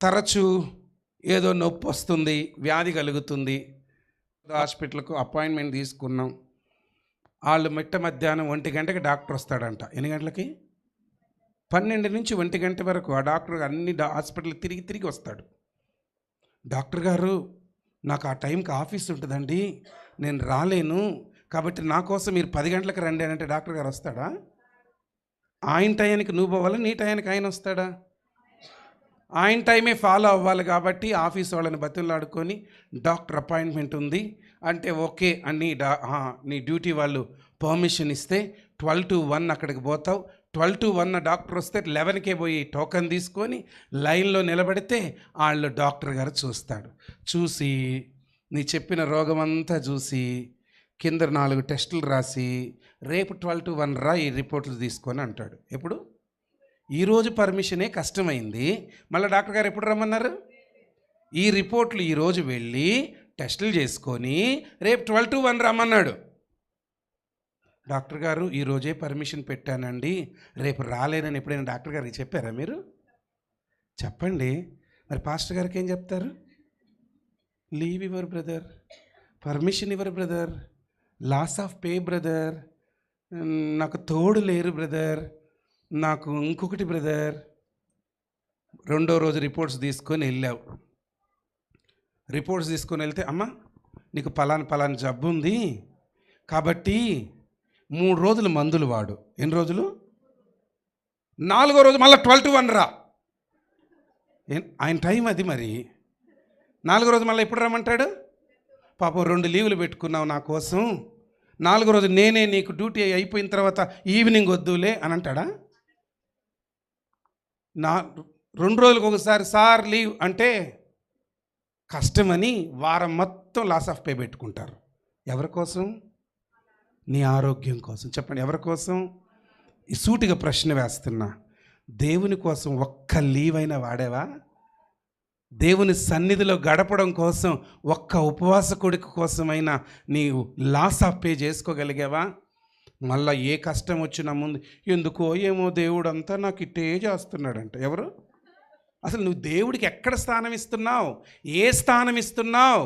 తరచూ ఏదో నొప్పి వస్తుంది, వ్యాధి కలుగుతుంది. హాస్పిటల్కు అపాయింట్మెంట్ తీసుకున్నాం. వాళ్ళు మధ్యాహ్నం 1 గంటకి డాక్టర్ వస్తాడంట. ఎన్ని గంటలకి? 12 నుంచి 1 గంట వరకు ఆ డాక్టర్ అన్ని హాస్పిటల్ తిరిగి వస్తాడు. డాక్టర్ గారు, నాకు ఆ టైంకి ఆఫీస్ ఉంటుందండి, నేను రాలేను, కాబట్టి నా కోసం మీరు 10 గంటలకు రండి అని అంటే డాక్టర్ గారు వస్తాడా? ఆయన టయానికి నువ్వు పోవాలా, నీ టయానికి ఆయన వస్తాడా? ఆయన టైమే ఫాలో అవ్వాలి. కాబట్టి ఆఫీస్ వాళ్ళని బతిమలాడుకొని డాక్టర్ అపాయింట్మెంట్ ఉంది అంటే ఓకే అని నీ డ్యూటీ వాళ్ళు పర్మిషన్ ఇస్తే 12 to 1 అక్కడికి పోతావు. 12 to 1 డాక్టర్ వస్తే 11కే పోయి టోకెన్ తీసుకొని లైన్లో నిలబడితే వాళ్ళు డాక్టర్ గారు చూస్తాడు. చూసి నీ చెప్పిన రోగం అంతా చూసి కింద 4 టెస్టులు రాసి రేపు 12 to 1 రా ఈ రిపోర్ట్లు తీసుకొని అంటాడు. ఎప్పుడు? ఈరోజు పర్మిషనే కష్టమైంది, మళ్ళీ డాక్టర్ గారు ఎప్పుడు రమ్మన్నారు? ఈ రిపోర్ట్లు ఈరోజు వెళ్ళి టెస్టులు చేసుకొని రేపు 12 to 1 రమ్మన్నాడు. డాక్టర్ గారు ఈరోజే పర్మిషన్ పెట్టానండి, రేపు రాలేనని ఎప్పుడైనా డాక్టర్ గారికి చెప్పారా మీరు? చెప్పండి. మరి పాస్టర్ గారికి ఏం చెప్తారు? Leave your brother, permission your brother, loss of pay brother, నాకు తోడు లేరు బ్రదర్, నాకు ఇంకొకటి బ్రదర్. 2వ రోజు రిపోర్ట్స్ తీసుకొని వెళ్ళావు. రిపోర్ట్స్ తీసుకొని వెళ్తే అమ్మ నీకు పలానా జబ్బు ఉంది కాబట్టి 3 రోజులు మందులు వాడు. ఎన్ని రోజులు? 4వ రోజు మళ్ళీ 12 to 1 రా. ఆయన టైం అది. మరి 4వ రోజు మళ్ళీ ఎప్పుడు రమ్మంటాడు? పాపం 2 లీవులు పెట్టుకున్నావు నా కోసం, 4వ రోజు నేనే నీకు డ్యూటీ అయిపోయిన తర్వాత ఈవినింగ్ వద్దులే అని అంటాడా? 2 రోజులకు ఒకసారి సార్ లీవ్ అంటే కష్టమని వారం మొత్తం లాస్ ఆఫ్ పే పెట్టుకుంటారు. ఎవరి కోసం? నీ ఆరోగ్యం కోసం. చెప్పండి, ఎవరి కోసం? ఈ సూటిగా ప్రశ్న వేస్తున్నా, దేవుని కోసం ఒక్క లీవ్ అయినా వాడేవా? దేవుని సన్నిధిలో గడపడం కోసం ఒక్క ఉపవాస కొడుకు కోసమైనా నీవు లాస్ ఆఫ్ పే చేసుకోగలిగావా? మళ్ళీ ఏ కష్టం వచ్చినా ముందు ఎందుకో ఏమో దేవుడు అంతా నాకు ఇట్టే చేస్తున్నాడంట. ఎవరు? అసలు నువ్వు దేవుడికి ఎక్కడ స్థానం ఇస్తున్నావు? ఏ స్థానం ఇస్తున్నావు?